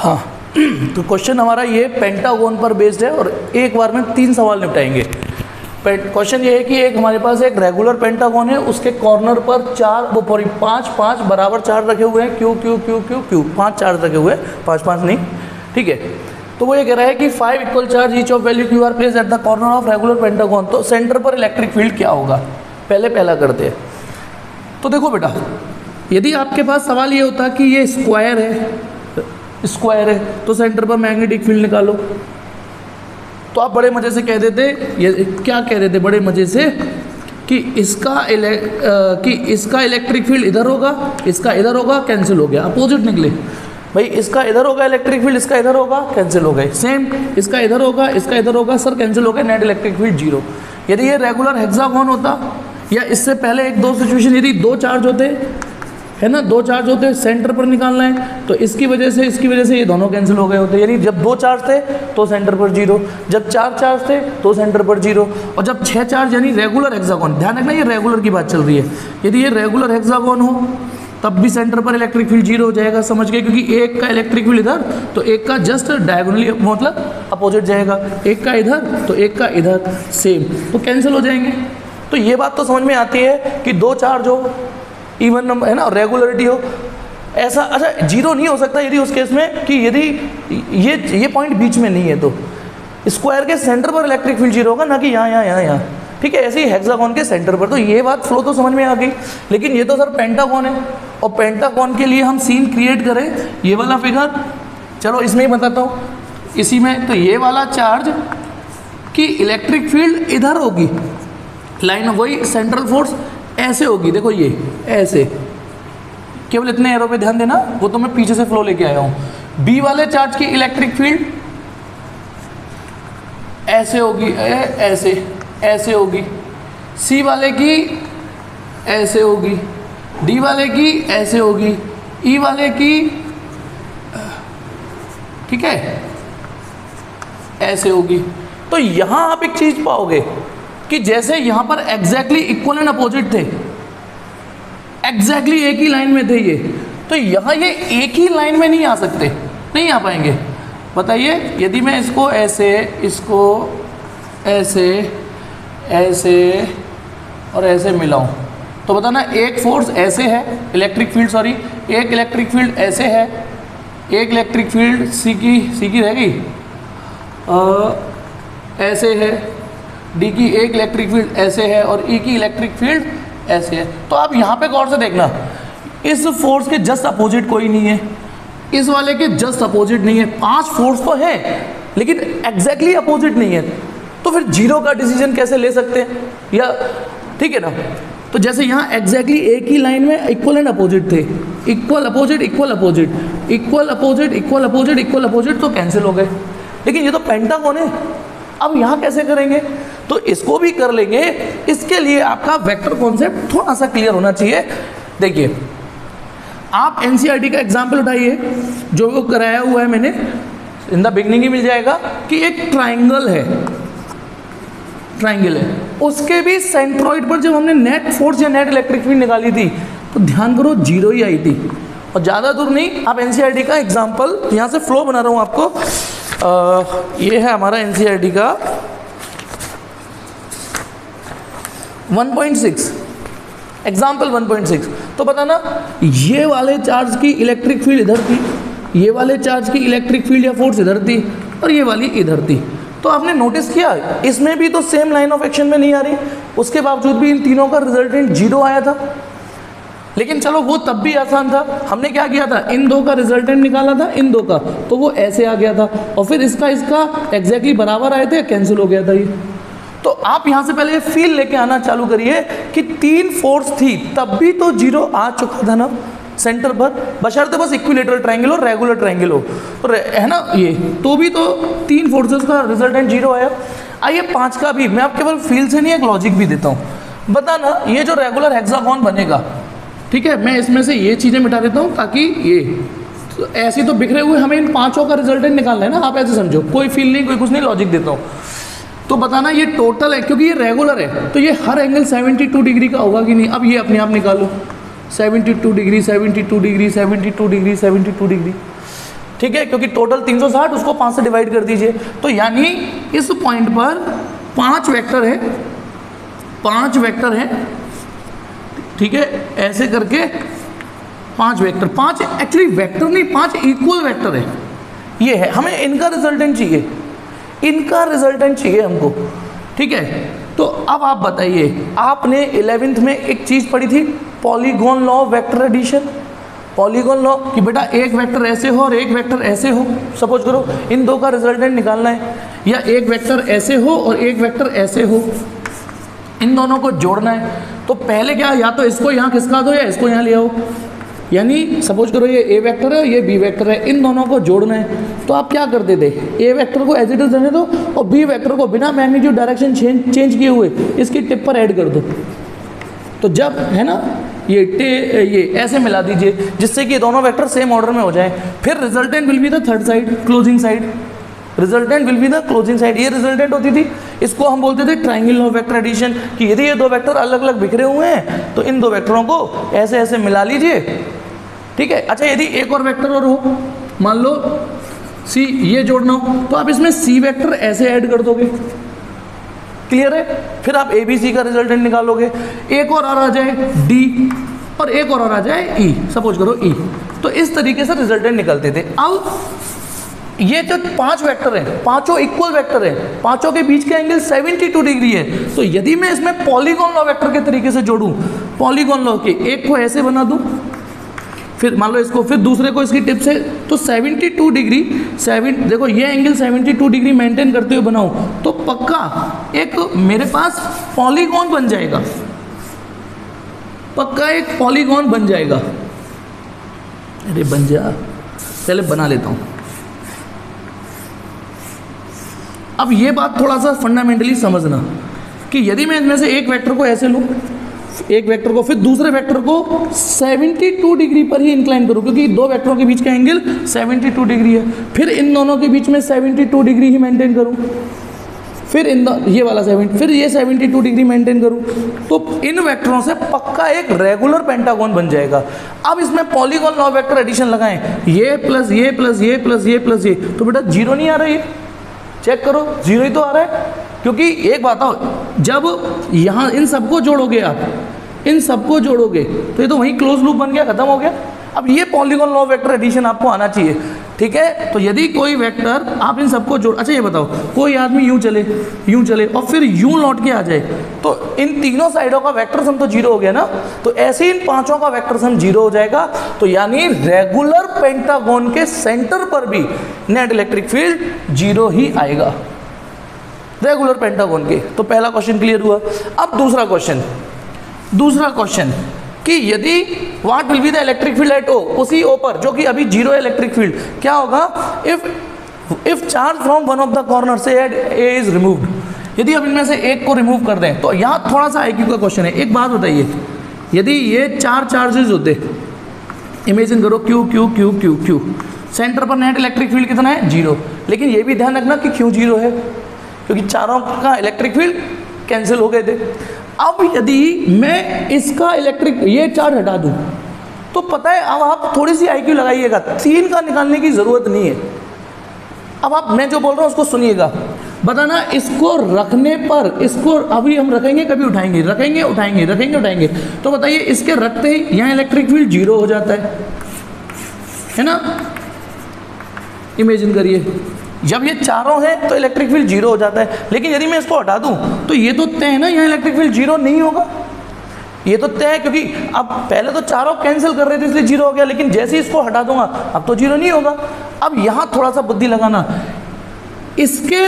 हाँ तो क्वेश्चन हमारा ये पेंटागोन पर बेस्ड है और एक बार में 3 सवाल निपटाएंगे। क्वेश्चन ये है कि एक हमारे पास एक रेगुलर पेंटागोन है, उसके कॉर्नर पर 5 बराबर चार्ज रखे हुए हैं, Q Q Q Q Q 5 charge रखे हुए हैं, 5 नहीं, ठीक है। तो वो ये कह रहा है कि 5 equal charge each of value Q R place at the corner of regular pentagon. तो सेंटर पर इलेक्ट्रिक फील्ड क्या होगा, पहला करते हैं। तो देखो बेटा, यदि आपके पास सवाल ये होता कि ये स्क्वायर है तो सेंटर पर मैग्नेटिक फील्ड निकालो, तो आप बड़े मजे से कह देते, ये क्या कह देते बड़े मजे से कि इसका इलेक्ट्रिक फील्ड इधर होगा, इसका इधर होगा, कैंसिल हो गया, अपोजिट निकले भाई। इसका इधर होगा इलेक्ट्रिक फील्ड, इसका इधर होगा, कैंसिल हो गए। सेम इसका इधर होगा, इसका इधर होगा, सर कैंसिल हो गए, नेट इलेक्ट्रिक फील्ड 0। यदि ये रेगुलर हेक्सागोन होता या इससे पहले 1-2 सिचुएशन, यदि 2 चार्ज होते है ना, 2 चार्ज होते, सेंटर पर निकालना है, तो इसकी वजह से ये दोनों कैंसिल हो गए होते। यानी जब 2 चार्ज थे तो सेंटर पर 0, जब 4 चार्ज थे तो सेंटर पर 0, और जब 6 चार्ज यानी रेगुलर हेक्सागोन, ध्यान रखना ये रेगुलर की बात चल रही है, यदि ये रेगुलर हेक्सागोन हो तब भी सेंटर पर इलेक्ट्रिक फील्ड 0 हो जाएगा, समझ गए, क्योंकि एक का इलेक्ट्रिक फील्ड इधर तो एक का जस्ट डायगोनली मतलब अपोजिट जाएगा, एक का इधर तो एक का इधर, सेम, तो कैंसिल हो जाएंगे। तो ये बात तो समझ में आती है कि 2 चार्ज हो, इवन नंबर है ना, रेगुलरिटी हो, ऐसा अच्छा 0 नहीं हो सकता यदि उस केस में कि यदि ये पॉइंट बीच में नहीं है, तो स्क्वायर के सेंटर पर इलेक्ट्रिक फील्ड 0 होगा, ना कि यहाँ, ठीक है। ऐसे ही हेक्सागोन के सेंटर पर, तो ये बात फ्लो तो समझ में आ गई। लेकिन ये तो सर पेंटागोन है, और पेंटागोन के लिए हम सीन क्रिएट करें, ये वाला फिगर, चलो इसमें ही बताता हूँ, इसी में तो ये वाला चार्ज की इलेक्ट्रिक फील्ड इधर होगी, लाइन वही सेंट्रल फोर्स ऐसे होगी, देखो ये ऐसे, केवल इतने एरो पे ध्यान देना, वो तो मैं पीछे से फ्लो लेके आया हूँ। बी वाले चार्ज की इलेक्ट्रिक फील्ड ऐसे होगी, ऐसे होगी, सी वाले की ऐसे होगी, डी वाले की ऐसे होगी, ई वाले की ठीक है ऐसे होगी। तो यहां आप एक चीज पाओगे कि जैसे यहां पर एग्जैक्टली इक्वल एंड अपोजिट थे, एग्जैक्टली एक ही लाइन में थे ये, तो यहां ये एक ही लाइन में नहीं आ सकते, नहीं आ पाएंगे। बताइए, यदि मैं इसको ऐसे, इसको ऐसे, ऐसे और ऐसे मिलाऊं, तो बताना एक फोर्स ऐसे है, इलेक्ट्रिक फील्ड सॉरी, एक इलेक्ट्रिक फील्ड ऐसे है, एक इलेक्ट्रिक फील्ड सी की रह गई ऐसे है, डी की एक इलेक्ट्रिक फील्ड ऐसे है, और ई की इलेक्ट्रिक फील्ड ऐसे है। तो आप यहाँ पे गौर से देखना, इस फोर्स के जस्ट अपोजिट कोई नहीं है, इस वाले के जस्ट अपोजिट नहीं है, 5 फोर्स तो है लेकिन एग्जैक्टली अपोजिट नहीं है, तो फिर 0 का डिसीजन कैसे ले सकते हैं, या ठीक है ना। तो जैसे यहाँ एग्जैक्टली एक ही लाइन में इक्वल एंड अपोजिट थे, equal opposite equal opposite, equal opposite equal opposite equal opposite, तो कैंसिल हो गए। लेकिन ये तो पेंटागोन है, अब यहाँ कैसे करेंगे, तो इसको भी कर लेंगे। इसके लिए आपका वेक्टर कॉन्सेप्ट थोड़ा सा क्लियर होना चाहिए। देखिए, आप एनसीईआरटी का एग्जाम्पल उठाइए, जो वो कराया हुआ है मैंने, इन द बिगनिंग ही मिल जाएगा कि एक ट्राइंगल है, उसके भी सेंट्रॉइड पर जब हमने नेट फोर्स या नेट इलेक्ट्रिक फील्ड निकाली थी, तो ध्यान करो 0 ही आई थी, और ज़्यादा दूर नहीं। आप एनसीईआरटी का एग्जाम्पल, यहाँ से फ्लो बना रहा हूँ आपको, ये है हमारा एनसीईआरटी का 1.6 एग्जाम्पल 1.6। तो बताना, ये वाले चार्ज की इलेक्ट्रिक फील्ड इधर थी, ये वाले चार्ज की इलेक्ट्रिक फील्ड या फोर्स इधर थी, और ये वाली इधर थी। तो आपने नोटिस किया, इसमें भी तो सेम लाइन ऑफ एक्शन में नहीं आ रही, उसके बावजूद भी इन तीनों का रिजल्टेंट 0 आया था। लेकिन चलो वो तब भी आसान था, हमने क्या किया था, इन 2 का रिजल्टेंट निकाला था, इन 2 का, तो वो ऐसे आ गया था, और फिर इसका एग्जैक्टली बराबर आए थे, कैंसिल हो गया था ये। तो आप यहाँ से पहले फील लेके आना चालू करिए कि 3 फोर्स थी, तब भी तो 0 आ चुका था ना सेंटर पर, बशर्ते बस इक्विलेटरल ट्रायंगल हो, रेगुलर ट्रायंगल हो, तो है ना ये, तो भी तो 3 फोर्सेस का रिजल्टेंट 0 आया। आइए 5 का भी, मैं आप केवल फील से नहीं एक लॉजिक भी देता हूँ। बताना, ये जो रेगुलर हेक्सागोन बनेगा, ठीक है, मैं इसमें से ये चीज़ें मिटा देता हूँ ताकि ये तो ऐसे तो बिखरे हुए, हमें इन 5 का रिजल्टेंट निकालना है ना, आप ऐसे समझो, कोई फील नहीं, कोई कुछ नहीं, लॉजिक देता हूँ। तो बताना ये टोटल है, क्योंकि ये रेगुलर है, तो ये हर एंगल 72 डिग्री का होगा कि नहीं। अब ये अपने आप निकालो, 72 डिग्री 72 डिग्री 72 डिग्री 72 डिग्री, ठीक है, क्योंकि टोटल 360, उसको 5 से डिवाइड कर दीजिए। तो यानी इस पॉइंट पर 5 वेक्टर है, 5 वेक्टर है, ठीक है, ऐसे करके 5 वेक्टर, 5 एक्चुअली वेक्टर नहीं, 5 इक्वल वेक्टर है, ये है। हमें इनका रिजल्टेंट चाहिए, इनका रिजल्टेंट चाहिए हमको, ठीक है। तो अब आप बताइए, आपने 11th में एक चीज पढ़ी थी, polygon law of vector addition. Polygon law कि बेटा एक वेक्टर ऐसे हो और एक वेक्टर ऐसे हो, सपोज करो इन दो का रिजल्टेंट निकालना है, या एक वेक्टर ऐसे हो और एक वेक्टर ऐसे हो, इन दोनों को जोड़ना है। तो पहले क्या, या तो इसको यहाँ खिसका दो या इसको यहाँ ले आओ, यानी सपोज करो ये ए वेक्टर है, ये बी वेक्टर है, इन दोनों को जोड़ना है। तो आप क्या करते थे, ए वेक्टर को एज इट इज रहने दो और बी वेक्टर को बिना मैग्नीट्यूड डायरेक्शन चेंज किए हुए इसकी टिप पर ऐड कर दो। तो जब है ना ये ऐसे मिला दीजिए जिससे कि दोनों वेक्टर सेम ऑर्डर में हो जाए, फिर resultant will be the third side, closing side, resultant will be the closing side. ये रिजल्टेंट होती थी, इसको हम बोलते थे triangle law of vector addition, कि यदि ये दो वेक्टर अलग अलग बिखरे हुए हैं तो इन दो वेक्टरों को ऐसे ऐसे मिला लीजिए, ठीक है। अच्छा, यदि एक और वेक्टर और हो, मान लो सी, ये जोड़ना हो, तो आप इसमें सी वेक्टर ऐसे ऐड कर दोगे, क्लियर है। फिर आप ए बी सी का रिजल्टेंट निकालोगे, एक और आ जाए डी और एक और आ जाए ई, सपोज करो ई। तो इस तरीके से रिजल्टेंट निकलते थे। अब ये जो 5 वेक्टर हैं, पांचों इक्वल वेक्टर हैं, पांचों के बीच का एंगल 72 डिग्री है। तो यदि मैं इसमें पॉलीगॉन लॉ वेक्टर के तरीके से जोड़ूं, पॉलीगॉन लॉ के एक को ऐसे बना दूं, फिर मान लो इसको, फिर दूसरे को इसकी टिप से, तो 72 डिग्री, देखो ये एंगल 72 डिग्री मेंटेन करते हुए बनाऊं तो पक्का एक मेरे पास पॉलीगॉन बन जाएगा, पक्का एक पॉलीगॉन बन जाएगा। अरे बन जा, पहले बना लेता हूं। अब ये बात थोड़ा सा फंडामेंटली समझना कि यदि मैं इनमें से एक वेक्टर को ऐसे लूं, एक वेक्टर को, फिर दूसरे वेक्टर को 72 डिग्री पर ही इंक्लाइन करूं, क्योंकि दो वेक्टरों के बीच का एंगल 72 डिग्री है, फिर इन दोनों के बीच में 72 डिग्री ही मेंटेन करूं, फिर ये वाला 7, फिर ये 72 डिग्री मेंटेन करूं, तो इन वेक्टरों से पक्का एक रेगुलर पेंटागन बन जाएगा। अब इसमें पॉलीगॉन लॉ वेक्टर एडिशन लगाएं, ये प्लस ये प्लस ये प्लस ये प्लस ये, तो बेटा जीरो नहीं आ रहा, ये चेक करो, जीरो ही तो आ रहा है। क्योंकि एक बात आओ, जब यहाँ इन सबको जोड़ोगे, आप इन सबको जोड़ोगे तो ये तो वहीं क्लोज लूप बन गया, खत्म हो गया। अब ये पॉलीगॉन लॉ वेक्टर एडिशन आपको आना चाहिए, ठीक है। तो यदि कोई वेक्टर आप इन सबको जोड़, अच्छा ये बताओ, कोई आदमी यूं चले और फिर यूं लौट के आ जाए, तो इन तीनों साइडों का वेक्टर सम तो जीरो हो गया ना। तो ऐसे इन पांचों का वेक्टर सम जीरो हो जाएगा। तो यानी रेगुलर पेंटागन के सेंटर पर भी नेट इलेक्ट्रिक फील्ड जीरो ही आएगा, रेगुलर पेंटागन के। तो पहला क्वेश्चन क्लियर हुआ। अब दूसरा क्वेश्चन कि यदि what will be the electric field at O, उसी ओ पर जो कि अभी जीरो है इलेक्ट्रिक फील्ड, क्या होगा if charge from one of the corner से ए इज रिमूव्ड, यदि हम इनमें से एक को रिमूव कर दें। तो यहाँ थोड़ा सा आईक्यू का क्वेश्चन है। एक बात बताइए, यदि ये 4 चार्जेस होते, इमेजिन करो Q Q Q Q Q, centre पर नेट इलेक्ट्रिक फील्ड कितना है, जीरो। लेकिन ये भी ध्यान रखना कि क्यों जीरो है, क्योंकि चारों का इलेक्ट्रिक फील्ड कैंसिल हो गए थे। अब यदि मैं इसका ये चार्ज हटा दूं, तो पता है, अब आप थोड़ी सी आईक्यू लगाइएगा, 3 का निकालने की जरूरत नहीं है। अब आप, मैं जो बोल रहा हूं उसको सुनिएगा, बताना इसको रखने पर, इसको अभी हम रखेंगे, कभी उठाएंगे, रखेंगे उठाएंगे, रखेंगे उठाएंगे, तो बताइए इसके रखते ही यहाँ इलेक्ट्रिक फील्ड जीरो हो जाता है ना। इमेजिन करिए, जब ये चारों हैं तो इलेक्ट्रिक फील्ड जीरो हो जाता है। लेकिन यदि मैं इसको हटा दूं तो ये तो तय है ना, यहाँ इलेक्ट्रिक फील्ड जीरो नहीं होगा, ये तो तय है, क्योंकि अब पहले तो चारों कैंसिल कर रहे थे इसलिए जीरो हो गया, लेकिन जैसे ही इसको हटा दूंगा अब तो जीरो नहीं होगा। अब यहाँ थोड़ा सा बुद्धि लगाना, इसके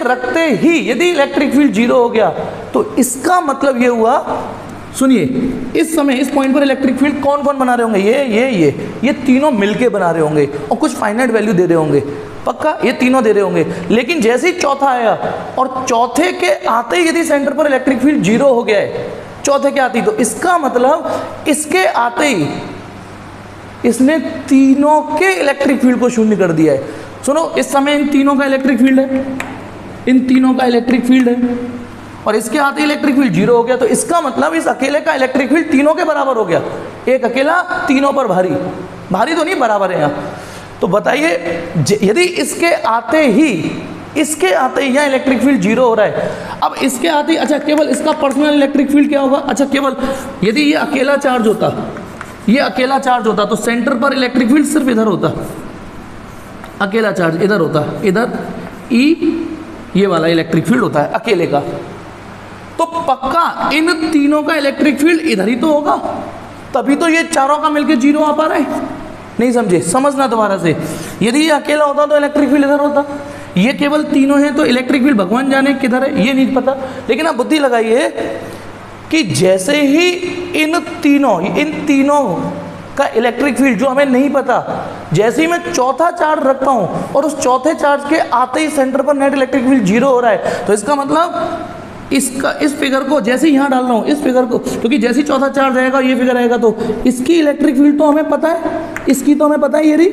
रखते ही यदि इलेक्ट्रिक फील्ड जीरो हो गया तो इसका मतलब ये हुआ, सुनिए, इस समय इस पॉइंट पर इलेक्ट्रिक फील्ड कौन कौन बना रहे होंगे, ये तीनों मिलके बना रहे होंगे और कुछ फाइनाइट वैल्यू दे रहे होंगे, पक्का ये तीनों दे रहे होंगे। लेकिन जैसे ही चौथा आया और चौथे के आते ही यदि सेंटर पर इलेक्ट्रिक फील्ड जीरो हो गया है, चौथे के आते ही, तो इसका मतलब इसके आते ही इसने तीनों के इलेक्ट्रिक फील्ड को शून्य कर दिया है। सुनो, इस समय इन तीनों का इलेक्ट्रिक फील्ड है, इन तीनों का इलेक्ट्रिक फील्ड है, और इसके आते ही इलेक्ट्रिक फील्ड जीरो हो गया। तो इसका मतलब इस अकेले का इलेक्ट्रिक फील्ड तीनों के बराबर हो गया, एक अकेला तीनों पर भारी, भारी तो नहीं, बराबर है यहाँ। तो बताइए यदि इसके आते ही यहाँ इलेक्ट्रिक फील्ड जीरो हो रहा है, अब इसके आते ही, अच्छा केवल इसका पर्सनल इलेक्ट्रिक फील्ड क्या होगा, अच्छा केवल यदि ये अकेला चार्ज होता, तो सेंटर पर इलेक्ट्रिक फील्ड सिर्फ इधर होता, अकेला चार्ज इधर होता, इधर ई ये वाला इलेक्ट्रिक फील्ड होता है अकेले का, तो पक्का इन तीनों का इलेक्ट्रिक फील्ड इधर ही तो होगा, तभी तो ये चारों का मिलके जीरो आ पा रहा है। नहीं समझे, समझना दोबारा से, यदि ये अकेला होता तो इलेक्ट्रिक फील्ड इधर होता, ये केवल तीनों हैं तो इलेक्ट्रिक फील्ड भगवान जाने किधर है, ये नहीं पता। लेकिन आप बुद्धि लगाइए कि जैसे ही इन तीनों का इलेक्ट्रिक फील्ड जो हमें नहीं पता, जैसे ही मैं चौथा चार्ज रखता हूं और उस चौथे चार्ज के आते ही सेंटर पर नेट इलेक्ट्रिक फील्ड जीरो हो रहा है, तो इसका मतलब इस फिगर को जैसे ही यहाँ डाल रहा हूँ, इस फिगर को, क्योंकि जैसे ही चौथा चार्ज आएगा ये फिगर आएगा, तो इसकी इलेक्ट्रिक फील्ड तो हमें पता है, इसकी तो हमें पता है ये रही,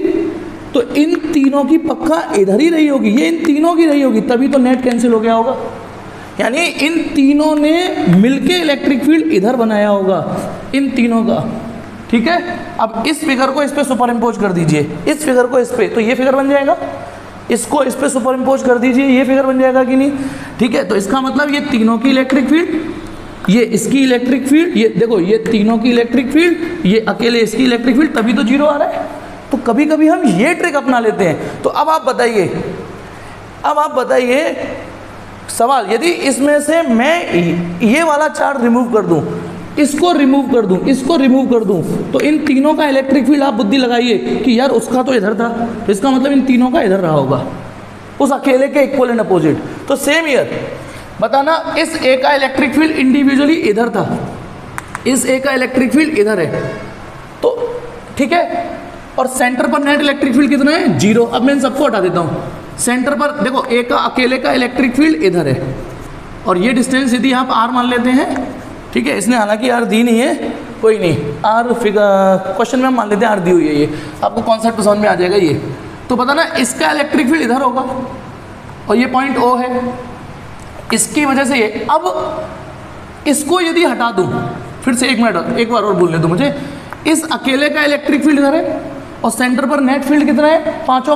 तो इन तीनों की पक्का इधर ही रही होगी, ये इन तीनों की रही होगी, तभी तो नेट कैंसिल हो गया होगा। यानी इन तीनों ने मिलके इलेक्ट्रिक फील्ड इधर बनाया होगा, इन तीनों का। ठीक है, अब इस फिगर को इस पे सुपर इम्पोज कर दीजिए, इस फिगर को इस पे, तो ये फिगर बन जाएगा, इसको इस पे सुपर इम्पोज कर दीजिए, ये फिगर बन जाएगा कि नहीं। ठीक है, तो इसका मतलब ये तीनों की इलेक्ट्रिक फील्ड, ये इसकी इलेक्ट्रिक फील्ड, ये देखो ये तीनों की इलेक्ट्रिक फील्ड, ये अकेले इसकी इलेक्ट्रिक फील्ड, तभी तो जीरो आ रहा है। तो कभी कभी हम ये ट्रिक अपना लेते हैं। तो अब आप बताइए सवाल, यदि इसमें से मैं ये वाला चार्ज रिमूव कर दूं, इसको रिमूव कर दूं, तो इन तीनों का इलेक्ट्रिक फील्ड आप बुद्धि लगाइए कि यार उसका तो इधर था, तो इसका मतलब इन तीनों का इधर रहा होगा, उस अकेले के इक्वल एंड अपोजिट। तो सेम ईयर बताना, इस ए का इलेक्ट्रिक फील्ड इंडिविजुअली इधर था, इस ए का इलेक्ट्रिक फील्ड इधर है, तो ठीक है, और सेंटर पर नेट इलेक्ट्रिक फील्ड कितना है, जीरो। अब मैं इन सबको हटा देता हूँ, सेंटर पर देखो ए का अकेले का इलेक्ट्रिक फील्ड इधर है, और ये डिस्टेंस यदि आप आर मान लेते हैं, ठीक है, इसने हालांकि आर दी नहीं है, कोई नहीं, आर फिगर क्वेश्चन में हम मान लेते हैं आर दी हुई है, ये आपको कॉन्सेप्ट समझ में आ जाएगा। ये तो पता ना, इसका इलेक्ट्रिक फील्ड इधर होगा और ये पॉइंट ओ है, इसकी वजह से ये, अब इसको यदि हटा दूं, फिर से एक बार और बोलने दो मुझे, इस अकेले का इलेक्ट्रिक फील्ड इधर है और सेंटर पर नेट फील्ड कितना है, पांचों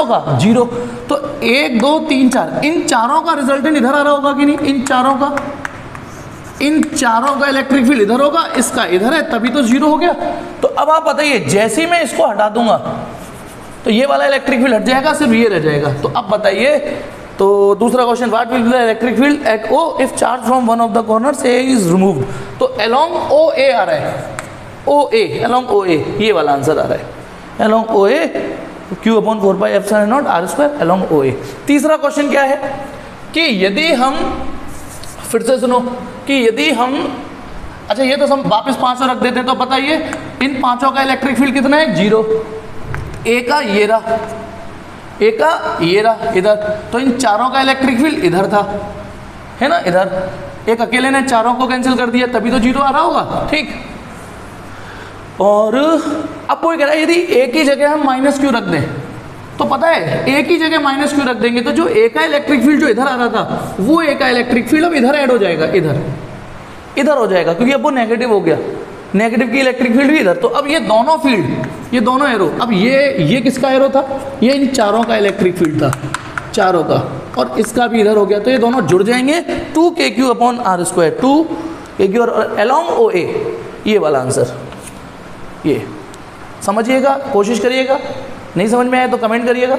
का जीरो, तो 1 2 3 4 इन चारों का रिजल्टेंट इधर आ रहा होगा कि नहीं, इन चारों का इलेक्ट्रिक फील्ड इधर होगा, इसका इधर है, तभी तो जीरो हो गया। तो अब आप बताइए, जैसे ही मैं इसको हटा दूंगा तो ये वाला इलेक्ट्रिक फील्ड हट जाएगा, सिर्फ ये रह जाएगा। तो अब बताइए, तो दूसरा question, what will be the electric field at O if charge from one of the corners A is removed. तो अलोंग ओ ए आ रहा है, ओ ए, अलोंग ओ ए, ये वाला आंसर आ रहा है, अलोंग ओ ए Q/4πε0 r² अलोंग ओ ए। तीसरा question क्या है कि यदि हम, फिर से सुनो, कि यदि हम, अच्छा ये तो हम वापस 500 रख देते हैं, तो बताइए इन पांचों का इलेक्ट्रिक फील्ड कितना है, जीरो। ए का ये रहा इधर, तो इन चारों का इलेक्ट्रिक फील्ड इधर था, है ना, इधर। एक अकेले ने चारों को कैंसिल कर दिया, तभी तो जीरो आ रहा होगा, ठीक। और अब कोई कह रहा है यदि ए की जगह हम -q रख दें, तो पता है ए की जगह -q रख देंगे तो जो ए का इलेक्ट्रिक फील्ड जो इधर आ रहा था, वो ए का इलेक्ट्रिक फील्ड अब इधर ऐड हो जाएगा, इधर हो जाएगा, क्योंकि अब वो नेगेटिव हो गया, नेगेटिव की इलेक्ट्रिक फील्ड भी इधर। तो अब ये दोनों फील्ड, ये दोनों एरो, अब ये किसका एरो था, ये इन चारों का इलेक्ट्रिक फील्ड था, चारों का, और इसका भी इधर हो गया, तो ये दोनों जुड़ जाएंगे, 2kq/r², 2kq और अलोंग ओ ए, ये वाला आंसर। ये समझिएगा, कोशिश करिएगा, नहीं समझ में आया तो कमेंट करिएगा।